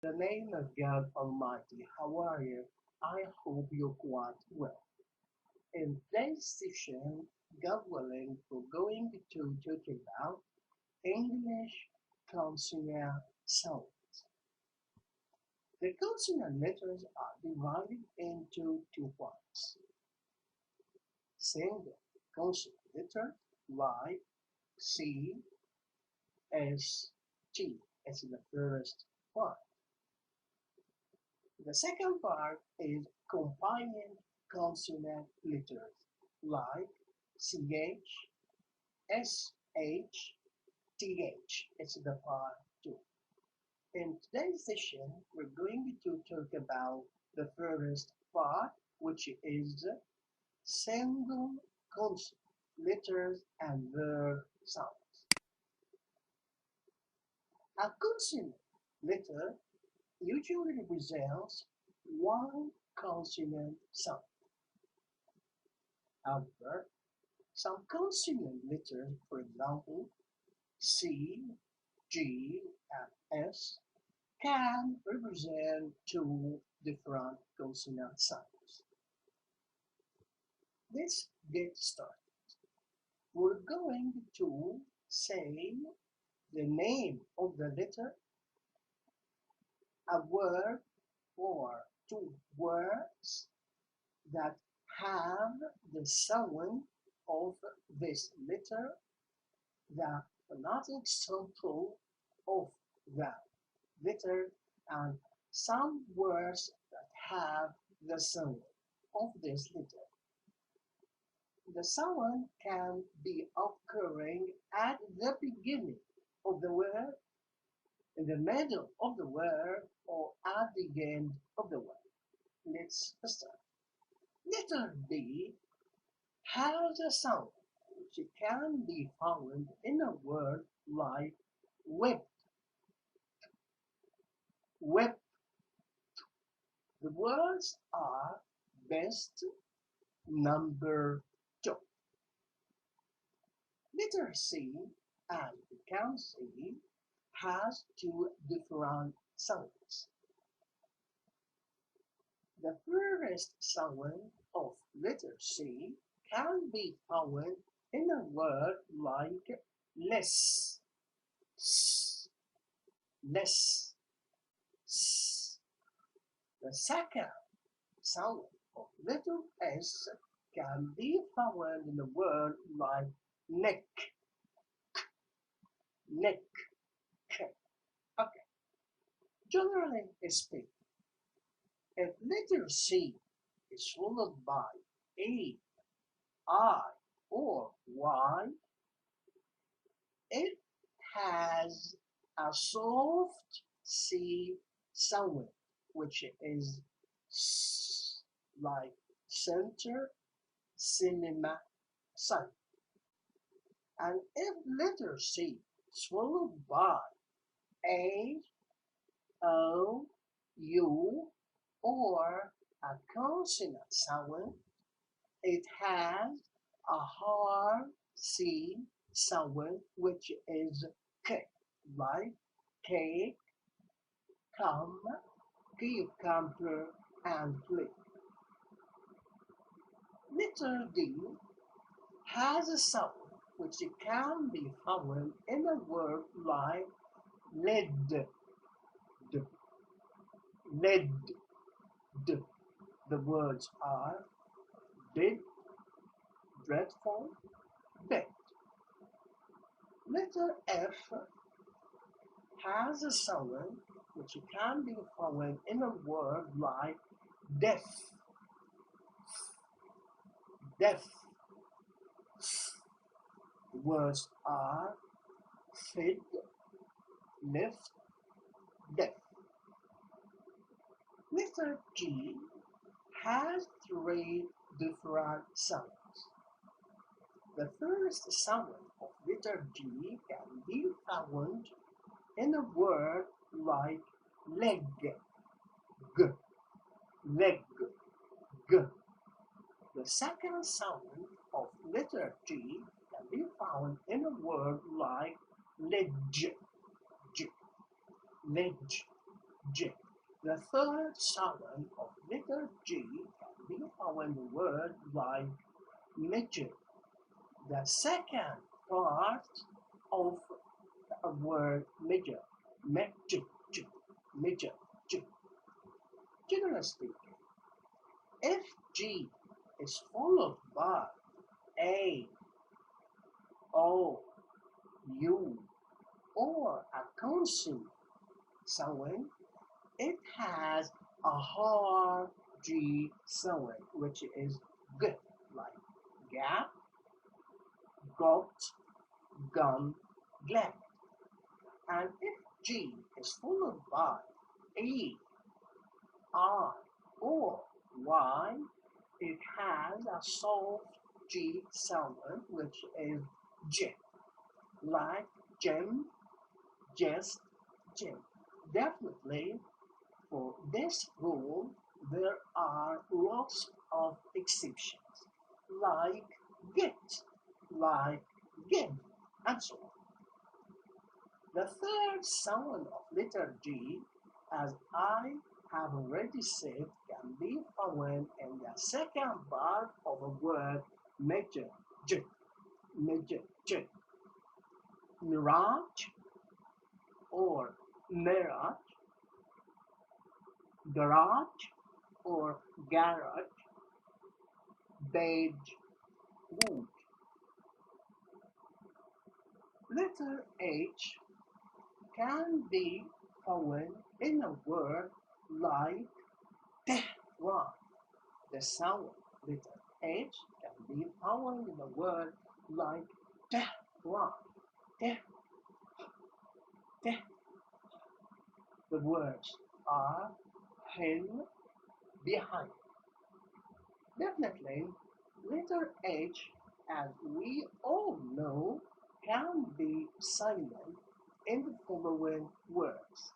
The name of God Almighty, how are you? I hope you're quite well. In today's session, God willing, we're going to talk about English consonant sounds. The consonant letters are divided into two parts. Single consonant letter like C, S, T is the first part. The second part is combining consonant letters like CH, SH, TH. It's the part 2. In today's session, we're going to talk about the first part, which is single consonant letters and their sounds. A consonant letter usually represents one consonant sound. However, some consonant letters, for example, C, G, and S, can represent two different consonant sounds. Let's get started. We're going to say the name of the letter, a word or two words that have the sound of this letter, the phonetic sample of the letter, and some words that have the sound of this letter. The sound can be occurring at the beginning of the word, in the middle of the word, or at the end of the word. Let's start. Letter B has a sound which can be found in a word like whip. Whip. The words are best, number 2. Letter C, as we can see, has two different sounds. The first sound of letter C can be found in a word like less, less. The second sound of letter S can be found in a word like neck, neck. Okay. Generally speaking, if letter C is followed by A, I, or Y, it has a soft C sound, which is like center, cinema, sun. And if letter C is followed by A, O, U, or a consonant sound, it has a hard C sound, which is K, like cake, come, cucumber, and flip. Letter D has a sound which can be found in a word like lead, lead. The words are big, dreadful, bed. Letter F has a sound which can be found in a word like deaf, deaf. The words are fed, lift, deaf. Letter G has three different sounds. The first sound of letter G can be found in a word like leg, g, leg, g. The second sound of letter G can be found in a word like ledge, j, ledge, J. The third sound of letter G can be found in the word like major. The second part of a word major, major, major. Generally speaking, if G is followed by A, O, U, or a consonant sound, it has a hard G sound, which is G, like gap, got, gun, glad. And if G is followed by E, I, or Y, it has a soft G sound, which is J, like gem, just, gem. Definitely, for this rule, there are lots of exceptions, like get, like give, and so on. The third sound of letter G, as I have already said, can be found in the second part of a word major J, major J. Mirage or mirage, garage or garage, beige, wood. Letter H can be found in a word like Tehran. The sound letter H can be found in a word like Tehran. Teh, teh. The words are him, behind. Definitely, letter H, as we all know, can be silent in the following words: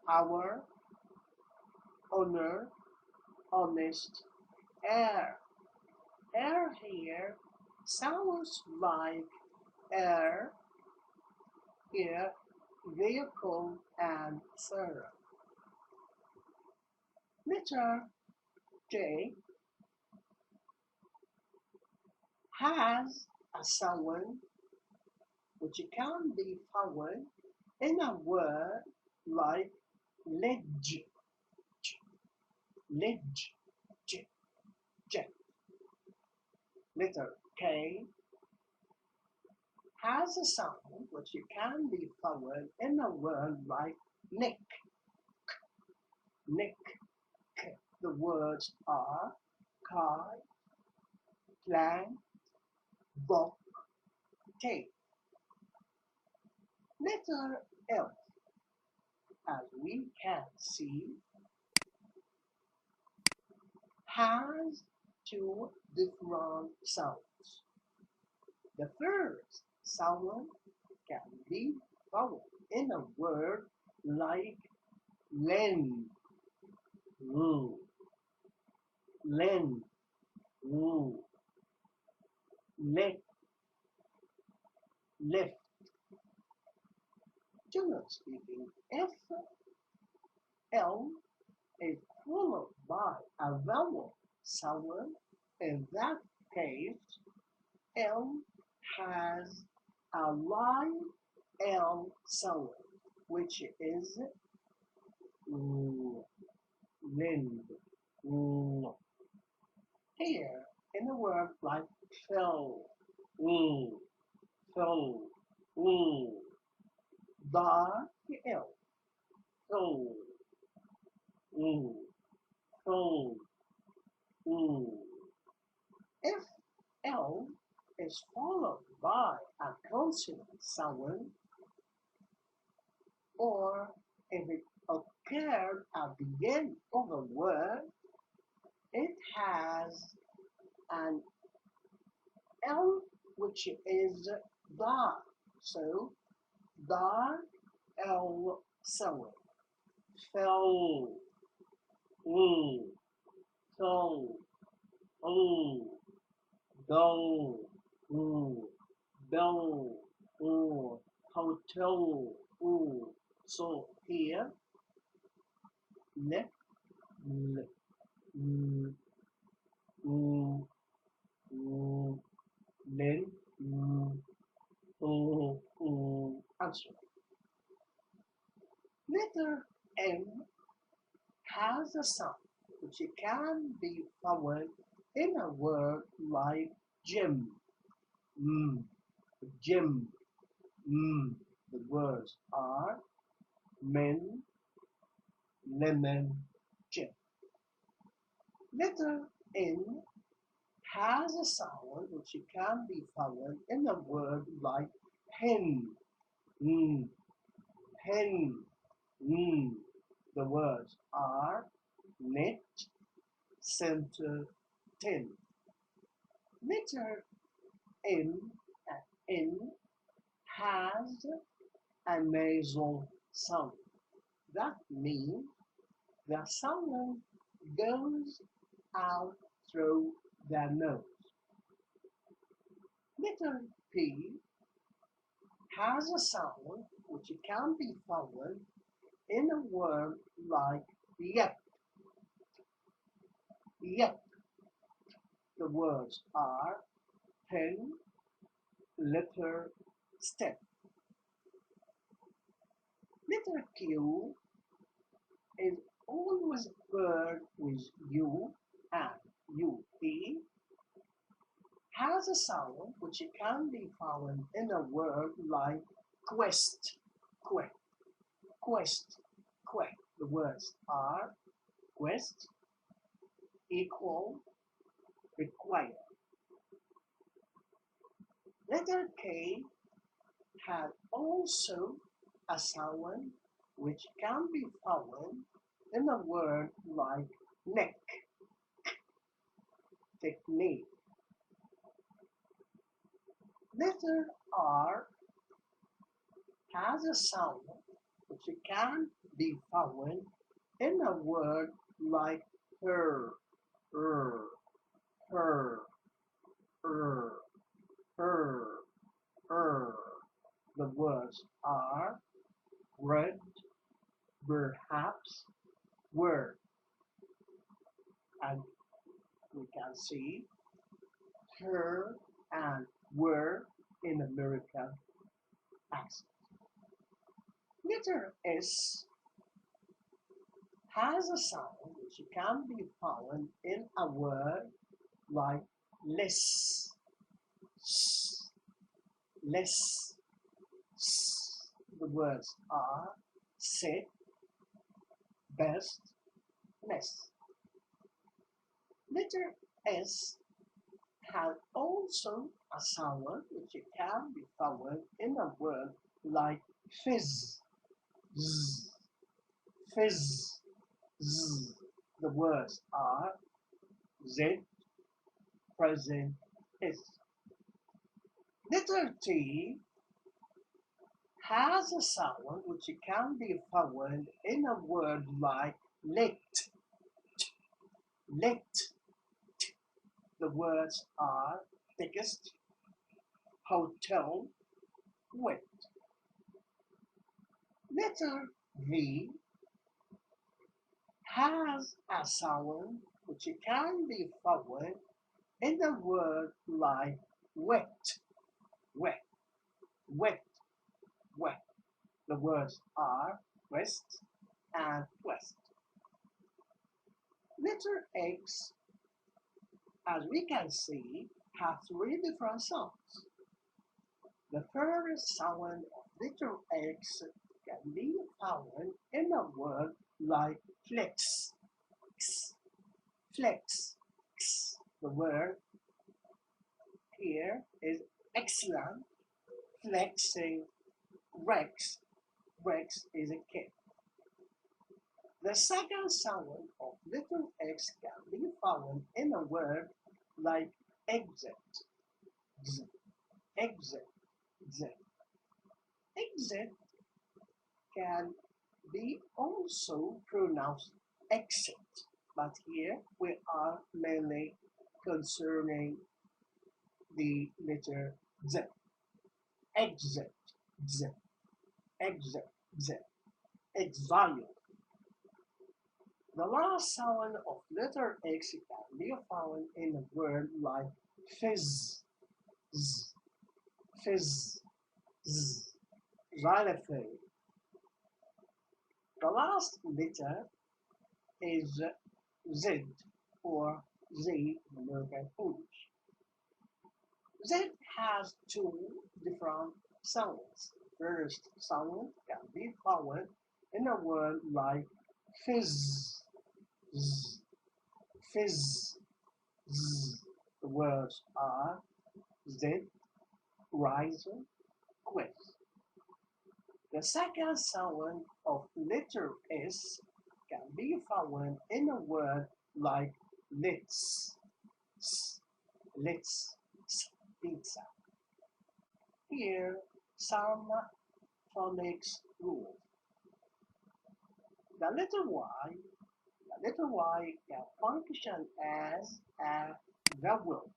our, honor, honest, air. Air here sounds like air, air, vehicle, and syrup. Letter J has a sound which can be found in a word like ledge, ledge, j, j. Letter K has a sound which can be found in a word like neck, neck. The words are kite, plank, book, tape. Letter L, as we can see, has two different sounds. The first sound can be found in a word like lend, lend, left, left. Generally speaking, if L is followed by a vowel sound, in that case, L has a light L sound, which is lend. Here, in a word like fell, fell, dark L, fell, fell. If L is followed by a consonant sound, or if it occurred at the end of a word, it has an L which is dark. So dark L sound. Fell, fell, go, bell, hotel. So here l, l, l, u, u, len, and so on. Letter M has a sound which can be found in a word like gym, gym, The words are men, lemon, gym. Letter N has a sound which can be found in a word like hen, hen, The words are net, center, tin. Letter M and N has a nasal sound. That means the sound goes out through the nose. Letter P has a sound which can be found in a word like yet. Yet. The words are pen, letter, step. Letter Q is always paired with U and UE, has a sound which can be found in a word like quest, quest, quest, quest. The words are quest, equal, require. Letter K has also a sound which can be found in a word like neck, technique. Letter R has a sound which can be found in a word like her, her, her, her, her, her. The words are read, perhaps, word. And we can see her and were in American accent. Letter S has a sound which can be found in a word like less, less. The words are set, best, less. Letter S has also a sound which can be found in a word like fizz, z, fizz, z. The words are Z, present, is. Letter T has a sound which can be found in a word like let, let. The words are text, hotel, wet. Letter V has a sound which can be found in a word like wet, wet, wet, wet. The words are west and west. Letter X, as we can see, have three different sounds. The first sound of letter X can be found in a word like flex, flex. The word here is excellent, flexing, rex, rex is a cat. The second sound of letter X can be found in a word like exit, exit, exit can be also pronounced exit, but here we are mainly concerning the letter Z. Exit, Z, exit, Z, exile. The last sound of letter X can be found in a word like fizz, z, fizz, z, xylophone. The last letter is Z or Z in American English. Z has two different sounds. First sound can be found in a word like fizz, z, fizz, z. The words are Z, riser, quiz. The second sound of letter S can be found in a word like let's, let's, pizza. Here, some phonics rules. The letter Y, the letter Y can function as a vowel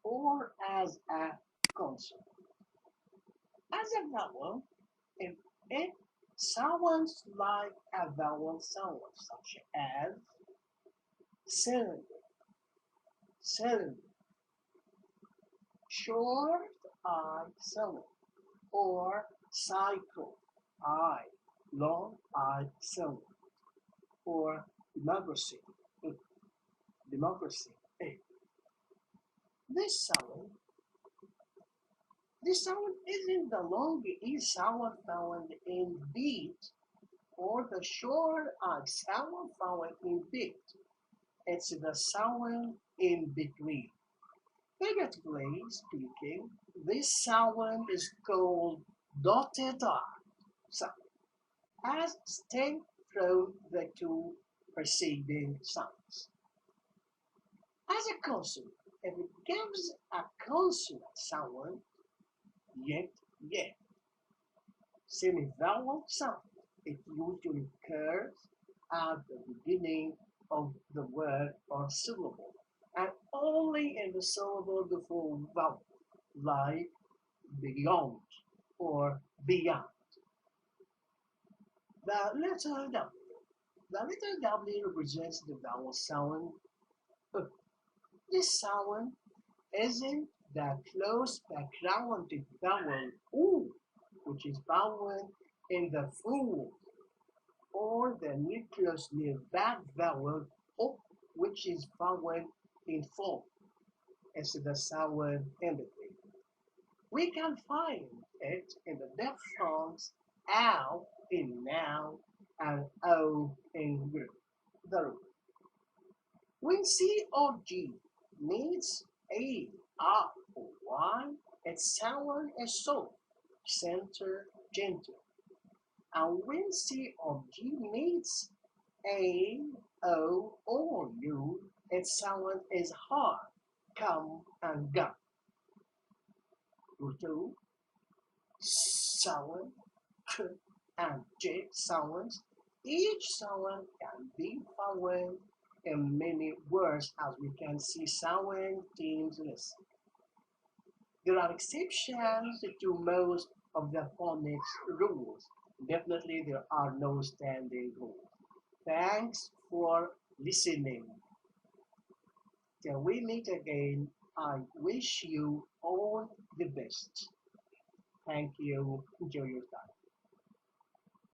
or as a consonant. As a vowel, if it sounds like a vowel sound, such as cylinder, cylinder, short I cylinder, or cycle I, long I cylinder, or democracy, democracy. This sound, this sound isn't the long E sound found in beat or the short I sound found in beat. It's the sound in between. Figuratively speaking, this sound is called dotted I sound, as distinct from the two preceding sounds. As a consonant, if it gives a consonant sound, yet, yet, semi-vowel sound, it usually occurs at the beginning of the word or syllable, and only in the syllable before vowel, like beyond or beyond. The letter W. The letter W represents the vowel sound. This sound isn't the close background to vowel U, which is found in the full, or the nucleus near that vowel O, which is found in full. It's the sound in between. We can find it in the diphthongs ow in now and o in group. The root. When C or G meets A, R, or Y, its sound is soft, center, gentle. And when C or G meets A, O, or U, its sound is hard, come and go. Two sound, k, and j sounds. Each sound can be found in many words, as we can see sound teams list. There are exceptions to most of the phonics rules. Definitely, there are no standing rules. Thanks for listening. Till we meet again, I wish you all the best. Thank you. Enjoy your time.